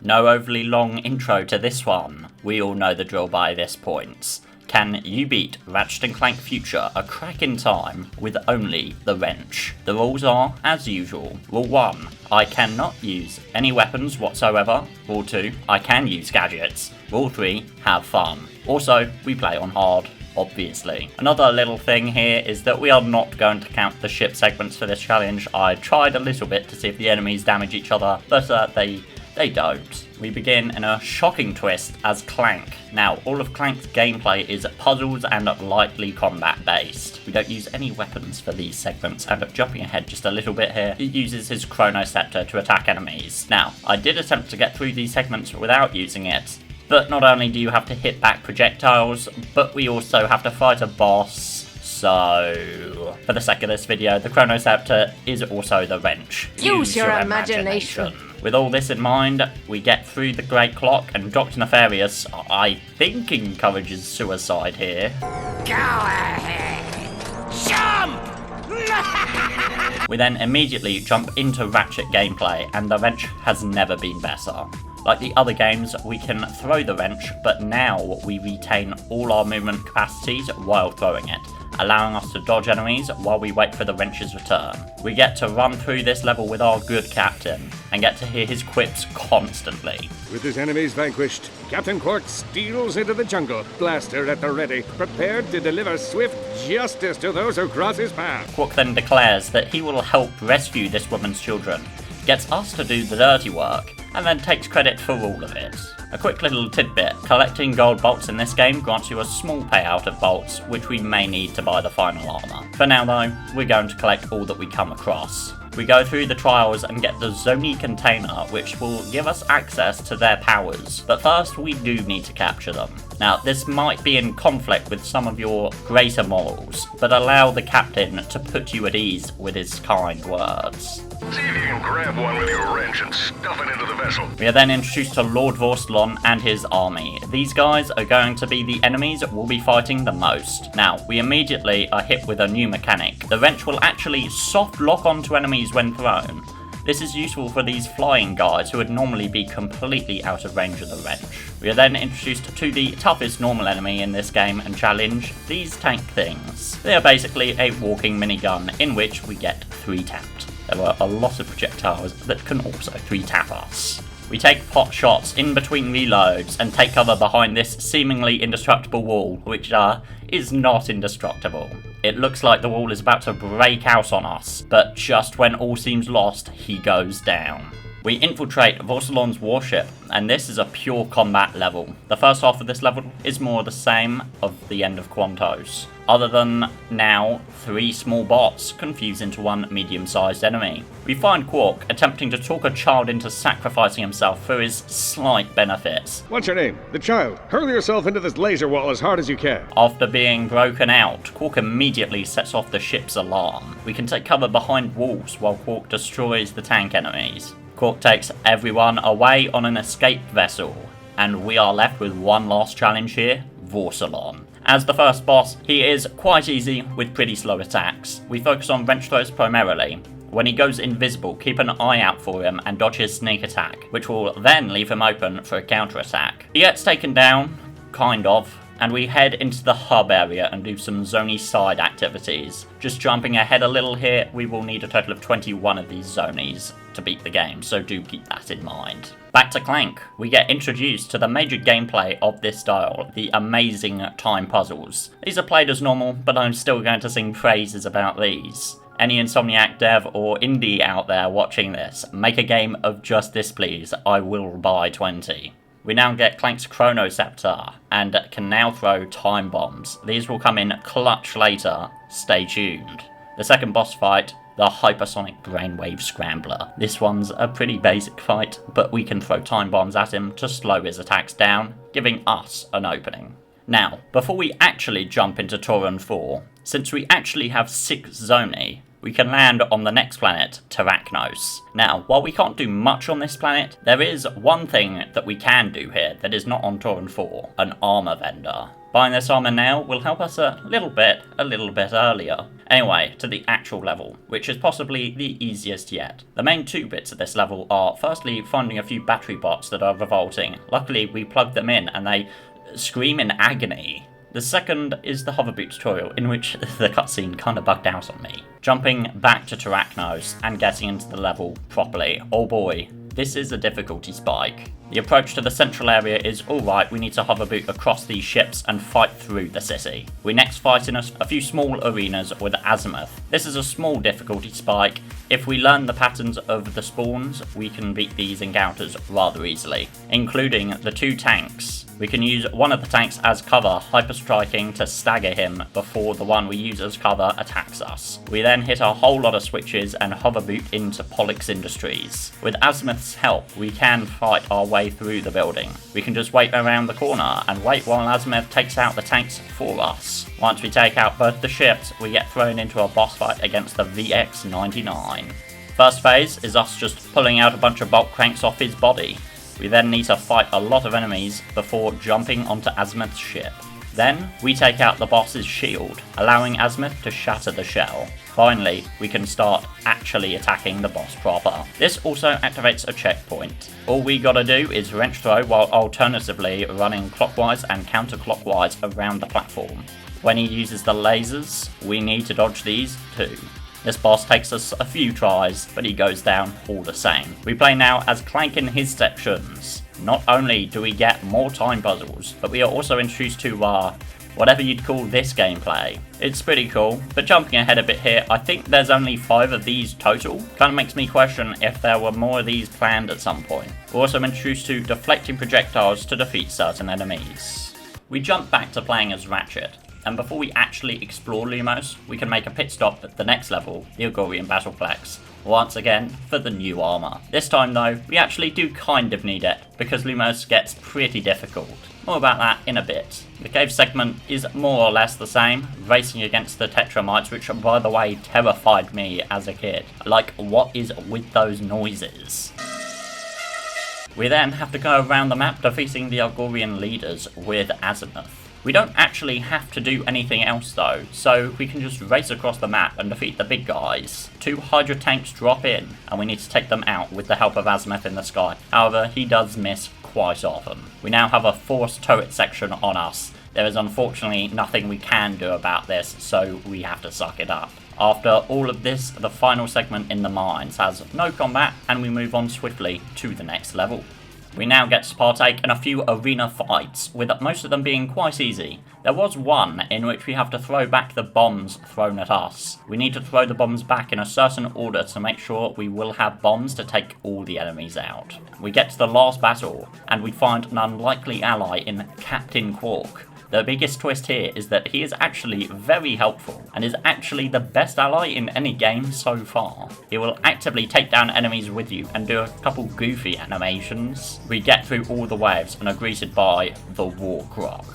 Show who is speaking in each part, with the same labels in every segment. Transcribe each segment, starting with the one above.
Speaker 1: No overly long intro to this one. We all know the drill by this point. Can you beat Ratchet & Clank Future a crack in time with only the wrench? The rules are, as usual. Rule 1, I cannot use any weapons whatsoever. Rule 2, I can use gadgets. Rule 3, have fun. Also, we play on hard, obviously. Another little thing here is that we are not going to count the ship segments for this challenge. I tried a little bit to see if the enemies damage each other, but they don't. We begin in a shocking twist as Clank. Now, all of Clank's gameplay is puzzles and lightly combat based. We don't use any weapons for these segments, and jumping ahead just a little bit here, he uses his Chrono Scepter to attack enemies. Now, I did attempt to get through these segments without using it, but not only do you have to hit back projectiles, but we also have to fight a boss. So, for the sake of this video, the Chrono Scepter is also the wrench.
Speaker 2: Use your imagination.
Speaker 1: With all this in mind, we get through the Great Clock, and Dr. Nefarious, I think, encourages suicide here.
Speaker 2: Go ahead! Jump!
Speaker 1: We then immediately jump into Ratchet gameplay, and the wrench has never been better. Like the other games, we can throw the wrench, but now we retain all our movement capacities while throwing it, allowing us to dodge enemies while we wait for the wrench's return. We get to run through this level with our good captain, and get to hear his quips constantly.
Speaker 3: With his enemies vanquished, Captain Quark steals into the jungle, blaster at the ready, prepared to deliver swift justice to those who cross his path.
Speaker 1: Quark then declares that he will help rescue this woman's children, gets us to do the dirty work, and then takes credit for all of it. A quick little tidbit, collecting gold bolts in this game grants you a small payout of bolts, which we may need to buy the final armour. For now though, we're going to collect all that we come across. We go through the trials and get the Zoni container, which will give us access to their powers, but first we do need to capture them. Now, this might be in conflict with some of your greater morals, but allow the captain to put you at ease with his kind words.
Speaker 4: See if you can grab one with your wrench and stuff it into the vessel.
Speaker 1: We are then introduced to Lord Vorselon and his army. These guys are going to be the enemies we'll be fighting the most. Now, we immediately are hit with a new mechanic. The wrench will actually soft lock onto enemies when thrown. This is useful for these flying guys who would normally be completely out of range of the wrench. We are then introduced to the toughest normal enemy in this game and challenge, these tank things. They are basically a walking minigun in which we get 3-tapped. There are a lot of projectiles that can also 3-tap us. We take pot shots in between reloads and take cover behind this seemingly indestructible wall, which is not indestructible. It looks like the wall is about to break out on us, but just when all seems lost, he goes down. We infiltrate Vorselon's warship, and this is a pure combat level. The first half of this level is more the same of the end of Quantos, other than now 3 small bots confused into one medium-sized enemy. We find Quark attempting to talk a child into sacrificing himself for his slight benefits.
Speaker 3: What's your name? The child. Hurl yourself into this laser wall as hard as you can.
Speaker 1: After being broken out, Quark immediately sets off the ship's alarm. We can take cover behind walls while Quark destroys the tank enemies. Quark takes everyone away on an escape vessel, and we are left with one last challenge here, Vorselon. As the first boss, he is quite easy with pretty slow attacks. We focus on wrench throws primarily. When he goes invisible, keep an eye out for him and dodge his sneak attack, which will then leave him open for a counter-attack. He gets taken down, kind of, and we head into the hub area and do some Zoni side activities. Just jumping ahead a little here, we will need a total of 21 of these Zonies to beat the game, so do keep that in mind. Back to Clank, we get introduced to the major gameplay of this style, the amazing time puzzles. These are played as normal, but I'm still going to sing praises about these. Any Insomniac dev or indie out there watching this, make a game of just this please, I will buy 20. We now get Clank's Chrono Scepter, and can now throw time bombs. These will come in clutch later, stay tuned. The second boss fight, the Hypersonic Brainwave Scrambler. This one's a pretty basic fight, but we can throw time bombs at him to slow his attacks down, giving us an opening. Now, before we actually jump into Tauren 4, since we actually have 6 Zoni, we can land on the next planet, Terachnos. Now, while we can't do much on this planet, there is one thing that we can do here that is not on Tauren 4, an armor vendor. Buying this armor now will help us a little bit earlier. Anyway, to the actual level, which is possibly the easiest yet. The main two bits of this level are firstly finding a few battery bots that are revolting. Luckily we plugged them in and they scream in agony. The second is the hoverboot tutorial, in which the cutscene kinda bugged out on me. Jumping back to Terachnos and getting into the level properly. Oh boy, this is a difficulty spike. The approach to the central area is alright, we need to hoverboot across these ships and fight through the city. We next fight in a few small arenas with Azimuth. This is a small difficulty spike. If we learn the patterns of the spawns, we can beat these encounters rather easily, including the two tanks. We can use one of the tanks as cover, hyper-striking to stagger him before the one we use as cover attacks us. We then hit a whole lot of switches and hoverboot into Pollux Industries. With Azimuth's help, we can fight our way through the building. We can just wait around the corner and wait while Azimuth takes out the tanks for us. Once we take out both the ships, we get thrown into a boss fight against the VX-99. First phase is us just pulling out a bunch of bolt cranks off his body. We then need to fight a lot of enemies before jumping onto Azimuth's ship. Then, we take out the boss's shield, allowing Azimuth to shatter the shell. Finally, we can start actually attacking the boss proper. This also activates a checkpoint. All we gotta do is wrench throw while alternatively running clockwise and counterclockwise around the platform. When he uses the lasers, we need to dodge these too. This boss takes us a few tries, but he goes down all the same. We play now as Clank in his sections. Not only do we get more time puzzles, but we are also introduced to whatever you'd call this gameplay. It's pretty cool, but jumping ahead a bit here, I think there's only 5 of these total. Kinda makes me question if there were more of these planned at some point. We're also introduced to deflecting projectiles to defeat certain enemies. We jump back to playing as Ratchet. And before we actually explore Lumos, we can make a pit stop at the next level, the Agorian battleplex, once again for the new armor. This time though, we actually do kind of need it, because Lumos gets pretty difficult. More about that in a bit. The cave segment is more or less the same, racing against the Tetramites, which by the way terrified me as a kid. Like, what is with those noises? We then have to go around the map defeating the Agorian leaders with Azimuth. We don't actually have to do anything else though, so we can just race across the map and defeat the big guys. 2 Hydra tanks drop in, and we need to take them out with the help of Azimuth in the sky. However, he does miss quite often. We now have a forced turret section on us. There is unfortunately nothing we can do about this, so we have to suck it up. After all of this, the final segment in the mines has no combat, and we move on swiftly to the next level. We now get to partake in a few arena fights, with most of them being quite easy. There was one in which we have to throw back the bombs thrown at us. We need to throw the bombs back in a certain order to make sure we will have bombs to take all the enemies out. We get to the last battle, and we find an unlikely ally in Captain Quark. The biggest twist here is that he is actually very helpful and is actually the best ally in any game so far. He will actively take down enemies with you and do a couple goofy animations. We get through all the waves and are greeted by the War Croc.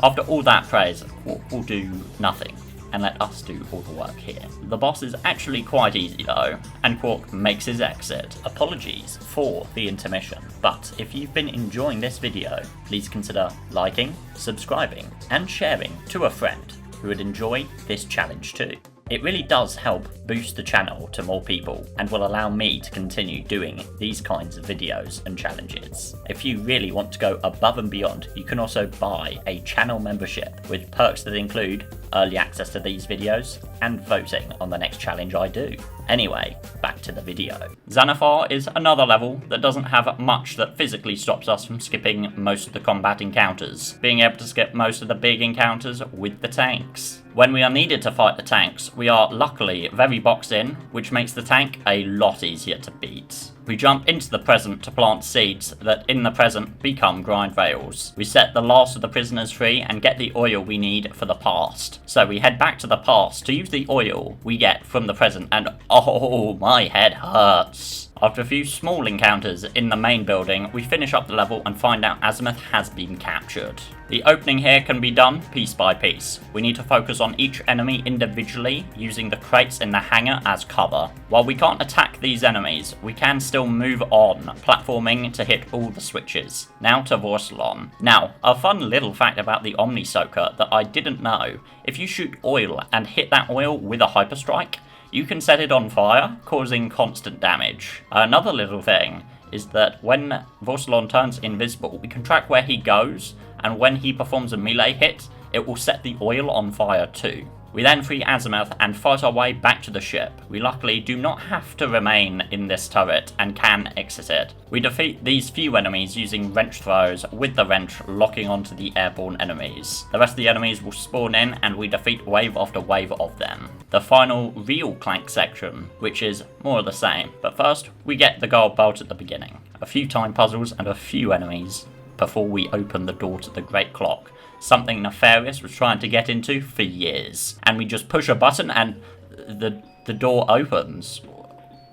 Speaker 1: After all that praise, Quark will do nothing and let us do all the work here. The boss is actually quite easy though, and Quark makes his exit. Apologies for the intermission, but if you've been enjoying this video, please consider liking, subscribing, and sharing to a friend who would enjoy this challenge too. It really does help boost the channel to more people and will allow me to continue doing these kinds of videos and challenges. If you really want to go above and beyond, you can also buy a channel membership with perks that include early access to these videos and voting on the next challenge I do. Anyway, back to the video. Zanifar is another level that doesn't have much that physically stops us from skipping most of the combat encounters, being able to skip most of the big encounters with the tanks. When we are needed to fight the tanks, we are luckily very boxed in, which makes the tank a lot easier to beat. We jump into the present to plant seeds that in the present become grind rails. We set the last of the prisoners free and get the oil we need for the past. So we head back to the past to use the oil we get from the present, and oh, my head hurts. After a few small encounters in the main building, we finish up the level and find out Azimuth has been captured. The opening here can be done piece by piece. We need to focus on each enemy individually, using the crates in the hangar as cover. While we can't attack these enemies, we can still move on, platforming to hit all the switches. Now to Vorselon. Now, a fun little fact about the Omni Soaker that I didn't know: if you shoot oil and hit that oil with a hyperstrike, you can set it on fire, causing constant damage. Another little thing is that when Vorselon turns invisible, we can track where he goes, and when he performs a melee hit, it will set the oil on fire too. We then free Azimuth and fight our way back to the ship. We luckily do not have to remain in this turret and can exit it. We defeat these few enemies using wrench throws, with the wrench locking onto the airborne enemies. The rest of the enemies will spawn in and we defeat wave after wave of them. The final real Clank section, which is more of the same, but first we get the gold belt at the beginning. A few time puzzles and a few enemies before we open the door to the Great Clock. Something Nefarious was trying to get into for years. And we just push a button and the door opens.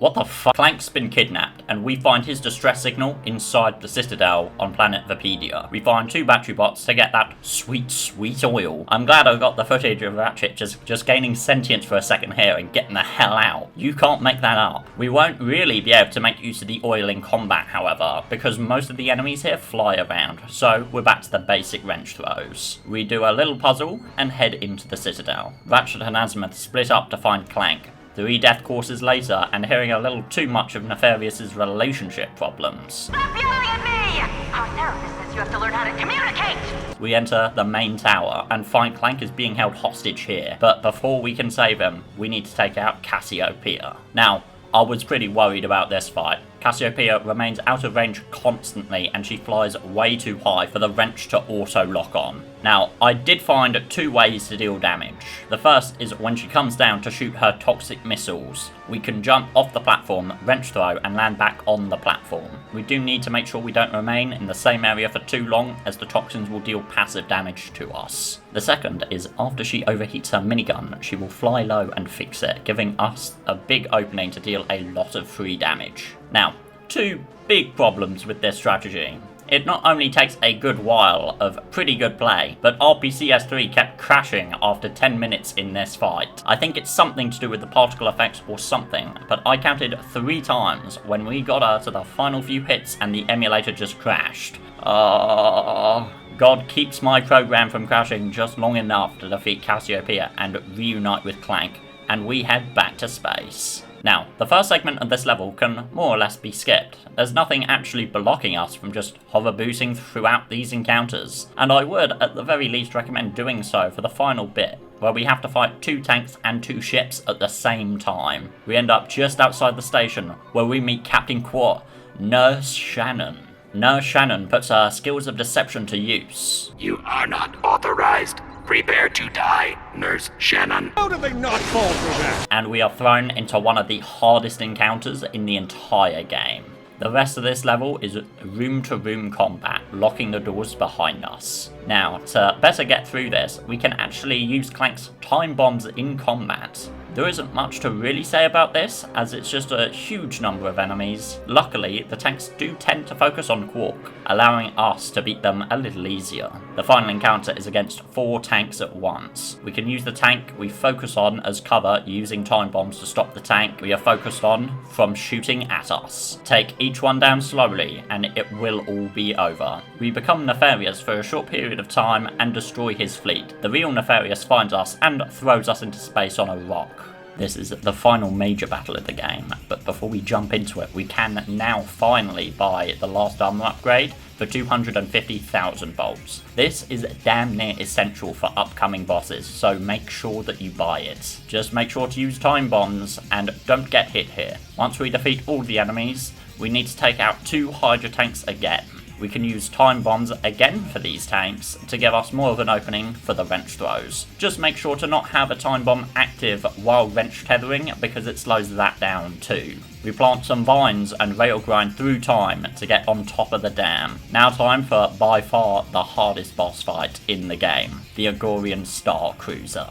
Speaker 1: What the fuck? Clank's been kidnapped, and we find his distress signal inside the Citadel on planet Vedia. We find 2 battery bots to get that sweet, sweet oil. I'm glad I got the footage of Ratchet just gaining sentience for a second here and getting the hell out. You can't make that up. We won't really be able to make use of the oil in combat, however, because most of the enemies here fly around, so we're back to the basic wrench throws. We do a little puzzle and head into the Citadel. Ratchet and Azimuth split up to find Clank. 3 death courses later, and hearing a little too much of Nefarious' relationship problems.
Speaker 2: Stop yelling at me! Our therapist says you have to learn how to communicate!
Speaker 1: We enter the main tower and find Clank is being held hostage here, but before we can save him, we need to take out Cassiopeia. Now, I was pretty worried about this fight. Cassiopeia remains out of range constantly, and she flies way too high for the wrench to auto-lock on. Now, I did find 2 ways to deal damage. The first is when she comes down to shoot her toxic missiles. We can jump off the platform, wrench throw, and land back on the platform. We do need to make sure we don't remain in the same area for too long, as the toxins will deal passive damage to us. The second is after she overheats her minigun, she will fly low and fix it, giving us a big opening to deal a lot of free damage. Now, 2 big problems with this strategy. It not only takes a good while of pretty good play, but RPCS3 kept crashing after 10 minutes in this fight. I think it's something to do with the particle effects or something, but I counted 3 times when we got her to the final few hits and the emulator just crashed. God keeps my program from crashing just long enough to defeat Cassiopeia and reunite with Clank, and we head back to space. Now, the first segment of this level can more or less be skipped. There's nothing actually blocking us from just hover boosting throughout these encounters, and I would at the very least recommend doing so for the final bit, where we have to fight 2 tanks and 2 ships at the same time. We end up just outside the station, where we meet Captain Quat, Nurse Shannon. Nurse Shannon puts her skills of deception to use.
Speaker 5: You are not authorized. Prepare to die, Nurse Shannon.
Speaker 3: How did they not fall through that?
Speaker 1: And we are thrown into one of the hardest encounters in the entire game. The rest of this level is room-to-room combat, locking the doors behind us. Now, to better get through this, we can actually use Clank's time bombs in combat. There isn't much to really say about this, as it's just a huge number of enemies. Luckily, the tanks do tend to focus on Quark, allowing us to beat them a little easier. The final encounter is against 4 tanks at once. We can use the tank we focus on as cover, using time bombs to stop the tank we are focused on from shooting at us. Take each one down slowly, and it will all be over. We become Nefarious for a short period of time and destroy his fleet. The real Nefarious finds us and throws us into space on a rock. This is the final major battle of the game, but before we jump into it, we can now finally buy the last armor upgrade for 250,000 bolts. This is damn near essential for upcoming bosses, so make sure that you buy it. Just make sure to use time bombs and don't get hit here. Once we defeat all the enemies, we need to take out 2 Hydra tanks again. We can use time bombs again for these tanks to give us more of an opening for the wrench throws. Just make sure to not have a time bomb active while wrench tethering, because it slows that down too. We plant some vines and rail grind through time to get on top of the dam. Now time for by far the hardest boss fight in the game, the Agorian Star Cruiser.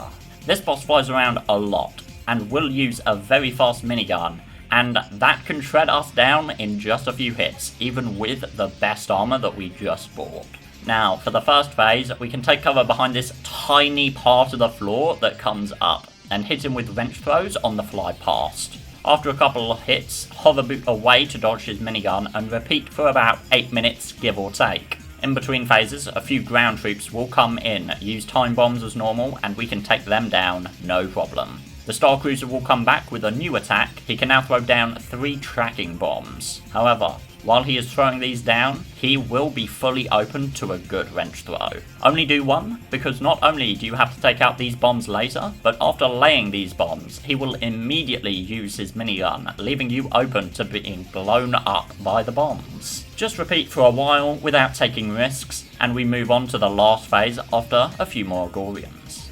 Speaker 1: This boss flies around a lot and will use a very fast minigun, and that can shred us down in just a few hits, even with the best armor that we just bought. Now, for the first phase, we can take cover behind this tiny part of the floor that comes up, and hit him with wrench throws on the fly past. After a couple of hits, hover boot away to dodge his minigun and repeat for about 8 minutes, give or take. In between phases, a few ground troops will come in, use time bombs as normal, and we can take them down, no problem. The Star Cruiser will come back with a new attack. He can now throw down 3 tracking bombs. However, while he is throwing these down, he will be fully open to a good wrench throw. Only do one, because not only do you have to take out these bombs later, but after laying these bombs, he will immediately use his minigun, leaving you open to being blown up by the bombs. Just repeat for a while without taking risks, and we move on to the last phase after a few more Agorians.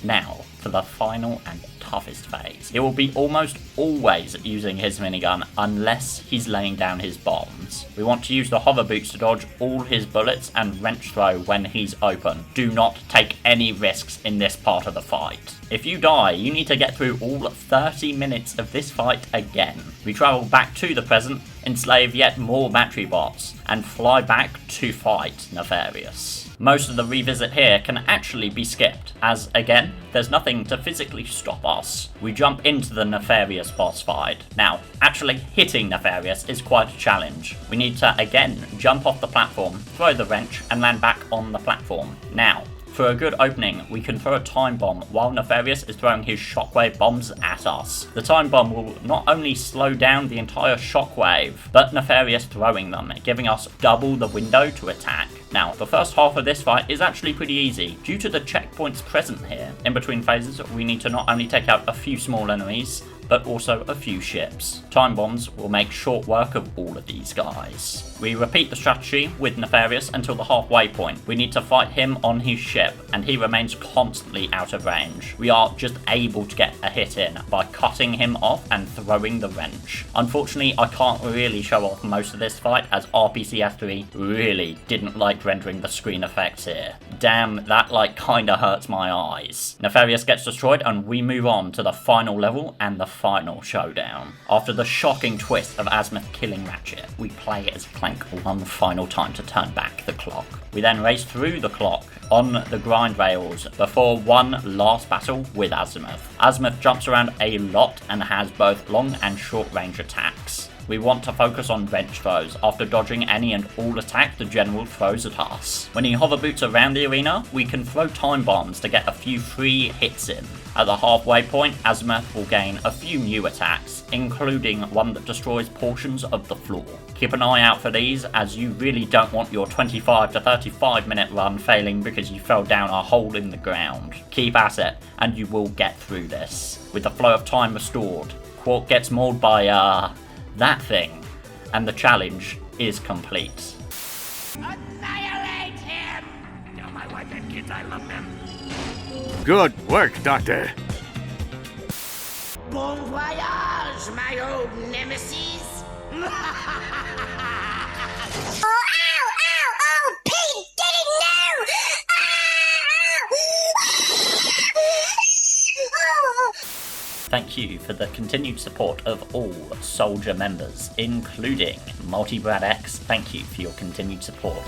Speaker 1: Now, for the final and toughest phase. He will be almost always using his minigun unless he's laying down his bombs. We want to use the hover boots to dodge all his bullets and wrench throw when he's open. Do not take any risks in this part of the fight. If you die, you need to get through all 30 minutes of this fight again. We travel back to the present, enslave yet more battery bots, and fly back to fight Nefarious. Most of the revisit here can actually be skipped, as again, there's nothing to physically stop us. We jump into the Nefarious boss fight. Now, actually hitting Nefarious is quite a challenge. We need to again jump off the platform, throw the wrench, and land back on the platform. Now, for a good opening, we can throw a time bomb while Nefarious is throwing his shockwave bombs at us. The time bomb will not only slow down the entire shockwave, but Nefarious throwing them, giving us double the window to attack. Now, the first half of this fight is actually pretty easy, due to the checkpoints present here. In between phases, we need to not only take out a few small enemies, but also a few ships. Time bombs will make short work of all of these guys. We repeat the strategy with Nefarious until the halfway point. We need to fight him on his ship, and he remains constantly out of range. We are just able to get a hit in by cutting him off and throwing the wrench. Unfortunately, I can't really show off most of this fight, as RPCS3 really didn't like rendering the screen effects here. Damn, that kinda hurts my eyes. Nefarious gets destroyed, and we move on to the final level and the final showdown. After the shocking twist of Azimuth killing Ratchet, we play as Clank one final time to turn back the clock. We then race through the clock on the grind rails before one last battle with Azimuth. Azimuth jumps around a lot and has both long and short range attacks. We want to focus on wrench throws after dodging any and all attacks the general throws at us. When he hover boots around the arena, we can throw time bombs to get a few free hits in. At the halfway point, Azimuth will gain a few new attacks, including one that destroys portions of the floor. Keep an eye out for these, as you really don't want your 25 to 35 minute run failing because you fell down a hole in the ground. Keep at it, and you will get through this. With the flow of time restored, Quark gets mauled by, that thing, and the challenge is complete.
Speaker 5: Annihilate him! Tell my wife and kids I love them.
Speaker 3: Good work, Doctor.
Speaker 5: Bon voyage, my old nemesis!
Speaker 2: Oh, ow, ow, oh, Pete, didn't know! Oh.
Speaker 1: Thank you for the continued support of all Soldier members, including Multi Brad X. Thank you for your continued support.